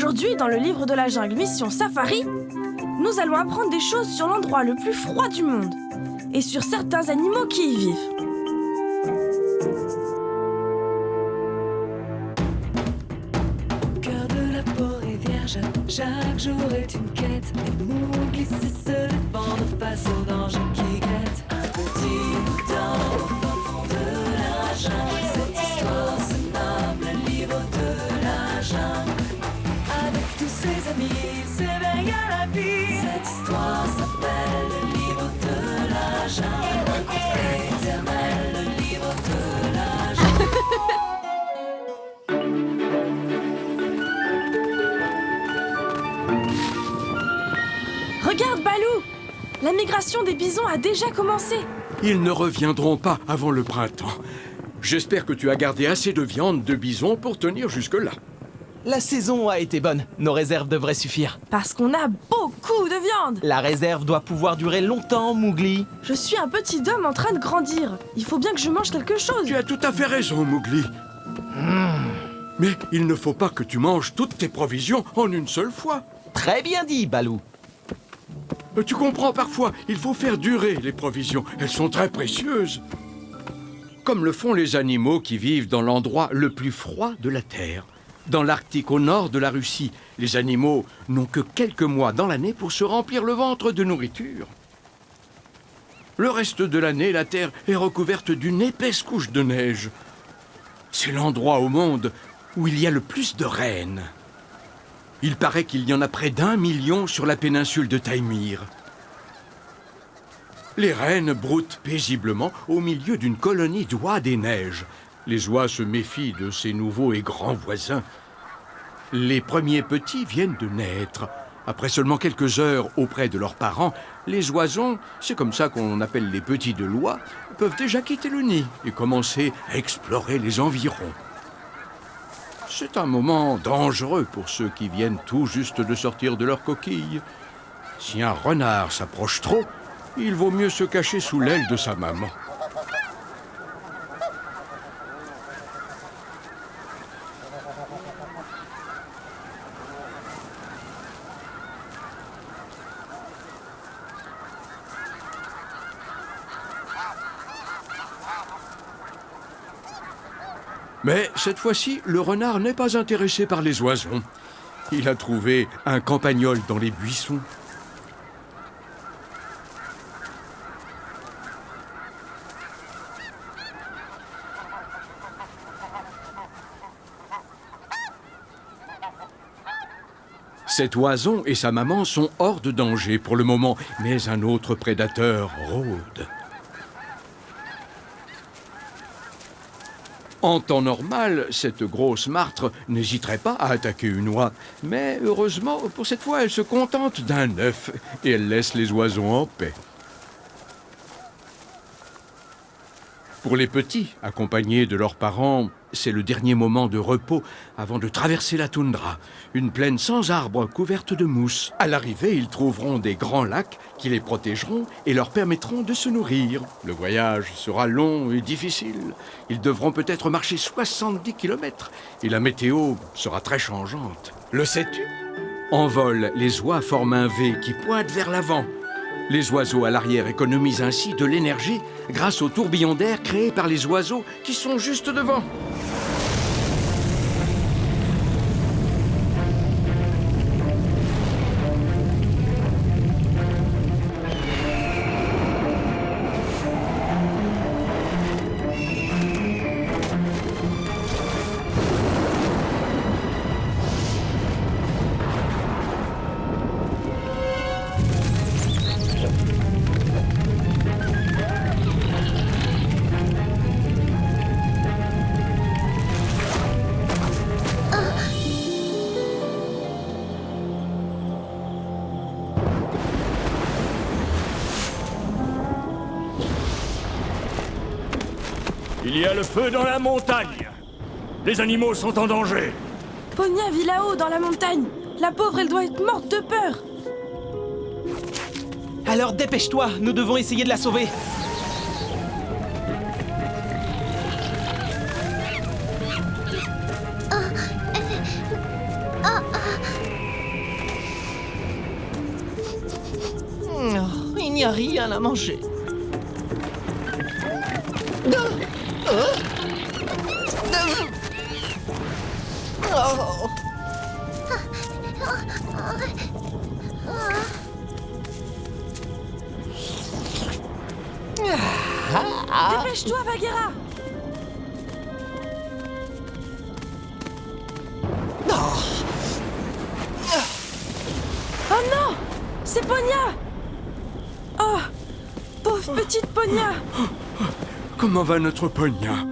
Aujourd'hui, dans le livre de la jungle Mission Safari, nous allons apprendre des choses sur l'endroit le plus froid du monde et sur certains animaux qui y vivent. Cœur de la forêt vierge, chaque jour est une quête. Et Mowgli sait se défendre face aux dangers qui guettent. Un petit boudin au fin fond de la jungle. Cette histoire se nomme le livre de la jungle. Avec tous ses amis, s'éveille à la vie. Cette histoire s'appelle le livre de la jungle. Rencontre éternelle, le livre de la jungle. Regarde, Balou! La migration des bisons a déjà commencé. Ils ne reviendront pas avant le printemps. J'espère que tu as gardé assez de viande de bison pour tenir jusque-là. La saison a été bonne, nos réserves devraient suffire. Parce qu'on a beaucoup de viande. La réserve doit pouvoir durer longtemps, Mowgli. Je suis un petit homme en train de grandir. Il faut bien que je mange quelque chose. Tu as tout à fait raison, Mowgli. Mais il ne faut pas que tu manges toutes tes provisions en une seule fois. Très bien dit, Balou. Tu comprends, parfois, il faut faire durer les provisions. Elles sont très précieuses. Comme le font les animaux qui vivent dans l'endroit le plus froid de la Terre. Dans l'Arctique, au nord de la Russie, les animaux n'ont que quelques mois dans l'année pour se remplir le ventre de nourriture. Le reste de l'année, la Terre est recouverte d'une épaisse couche de neige. C'est l'endroit au monde où il y a le plus de rennes. Il paraît qu'il y en a près d'1 million sur la péninsule de Taimyr. Les rennes broutent paisiblement au milieu d'une colonie d'oies des neiges. Les oies se méfient de ces nouveaux et grands voisins. Les premiers petits viennent de naître. Après seulement quelques heures auprès de leurs parents, les oisons, c'est comme ça qu'on appelle les petits de l'oie, peuvent déjà quitter le nid et commencer à explorer les environs. C'est un moment dangereux pour ceux qui viennent tout juste de sortir de leur coquille. Si un renard s'approche trop, il vaut mieux se cacher sous l'aile de sa maman. Mais cette fois-ci, le renard n'est pas intéressé par les oiseaux. Il a trouvé un campagnol dans les buissons. Cet oiseau et sa maman sont hors de danger pour le moment, mais un autre prédateur rôde. En temps normal, cette grosse martre n'hésiterait pas à attaquer une oie. Mais heureusement, pour cette fois, elle se contente d'un œuf et elle laisse les oiseaux en paix. Pour les petits, accompagnés de leurs parents, c'est le dernier moment de repos avant de traverser la toundra, une plaine sans arbres couverte de mousse. À l'arrivée, ils trouveront des grands lacs qui les protégeront et leur permettront de se nourrir. Le voyage sera long et difficile. Ils devront peut-être marcher 70 km et la météo sera très changeante. Le sais-tu? En vol, les oies forment un V qui pointe vers l'avant. Les oiseaux à l'arrière économisent ainsi de l'énergie grâce aux tourbillons d'air créés par les oiseaux qui sont juste devant. Il y a le feu dans la montagne. Les animaux sont en danger. Ponia vit là-haut, dans la montagne. La pauvre, elle doit être morte de peur. Alors dépêche-toi, nous devons essayer de la sauver. n'y a rien à manger. Oh. Dépêche-toi, Bagheera! Oh non! C'est Ponia! Oh! Pauvre petite Ponia! Comment va notre Ponia?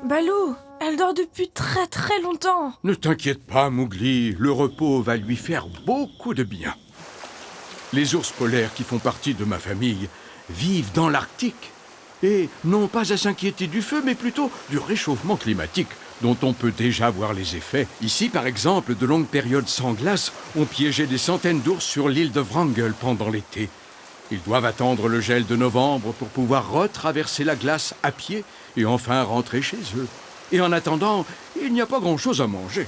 Balou, elle dort depuis très très longtemps. Ne t'inquiète pas, Mowgli, le repos va lui faire beaucoup de bien. Les ours polaires qui font partie de ma famille vivent dans l'Arctique et n'ont pas à s'inquiéter du feu, mais plutôt du réchauffement climatique dont on peut déjà voir les effets. Ici, par exemple, de longues périodes sans glace ont piégé des centaines d'ours sur l'île de Wrangel pendant l'été. Ils doivent attendre le gel de novembre pour pouvoir retraverser la glace à pied et enfin rentrer chez eux. Et en attendant, il n'y a pas grand-chose à manger.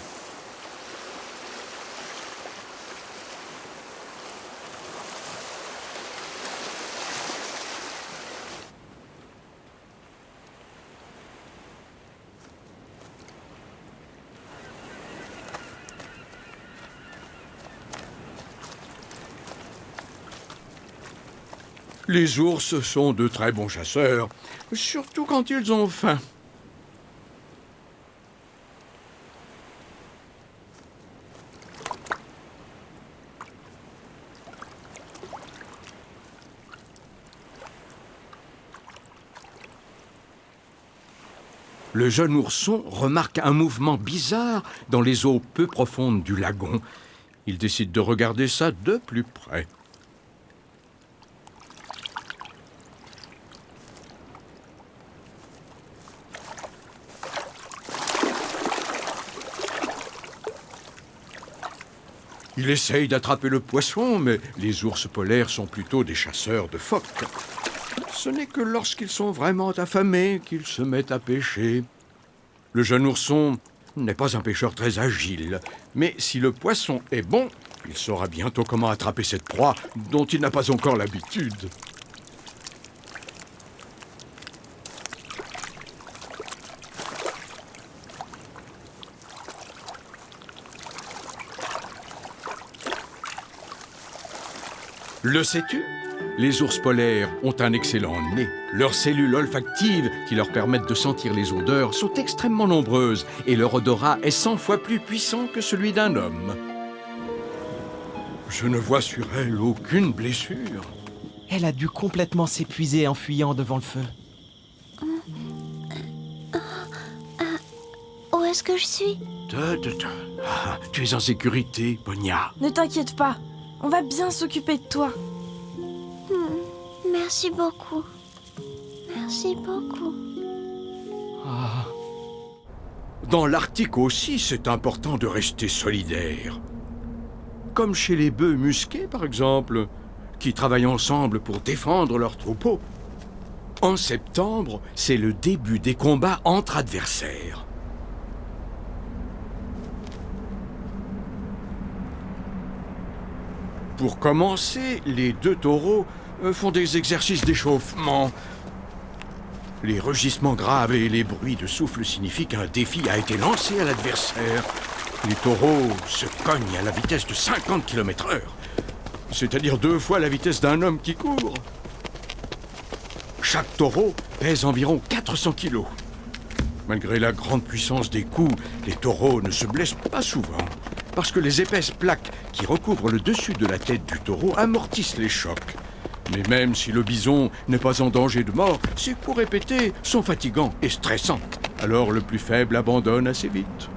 Les ours sont de très bons chasseurs, surtout quand ils ont faim. Le jeune ourson remarque un mouvement bizarre dans les eaux peu profondes du lagon. Il décide de regarder ça de plus près. Il essaye d'attraper le poisson, mais les ours polaires sont plutôt des chasseurs de phoques. Ce n'est que lorsqu'ils sont vraiment affamés qu'ils se mettent à pêcher. Le jeune ourson n'est pas un pêcheur très agile, mais si le poisson est bon, il saura bientôt comment attraper cette proie dont il n'a pas encore l'habitude. Le sais-tu? Les ours polaires ont un excellent nez. Leurs cellules olfactives, qui leur permettent de sentir les odeurs, sont extrêmement nombreuses et leur odorat est 100 fois plus puissant que celui d'un homme. Je ne vois sur elle aucune blessure. Elle a dû complètement s'épuiser en fuyant devant le feu. Où est-ce que je suis? Ah, tu es en sécurité, Ponia. Ne t'inquiète pas, on va bien s'occuper de toi. Merci beaucoup. Merci beaucoup. Dans l'Arctique aussi, c'est important de rester solidaire. Comme chez les bœufs musqués, par exemple, qui travaillent ensemble pour défendre leur troupeau. En septembre, c'est le début des combats entre adversaires. Pour commencer, les deux taureaux font des exercices d'échauffement. Les rugissements graves et les bruits de souffle signifient qu'un défi a été lancé à l'adversaire. Les taureaux se cognent à la vitesse de 50 km/h, c'est-à-dire 2 fois la vitesse d'un homme qui court. Chaque taureau pèse environ 400 kilos. Malgré la grande puissance des coups, les taureaux ne se blessent pas souvent, parce que les épaisses plaques qui recouvrent le dessus de la tête du taureau amortissent les chocs. Mais même si le bison n'est pas en danger de mort, ses coups répétés sont fatigants et stressants. Alors le plus faible abandonne assez vite.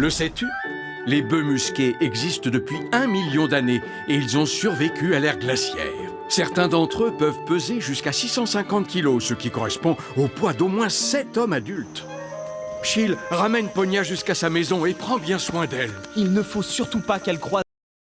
Le sais-tu? Les bœufs musqués existent depuis 1 million d'années et ils ont survécu à l'ère glaciaire. Certains d'entre eux peuvent peser jusqu'à 650 kilos, ce qui correspond au poids d'au moins 7 hommes adultes. Chil, ramène Ponia jusqu'à sa maison et prends bien soin d'elle. Il ne faut surtout pas qu'elle croise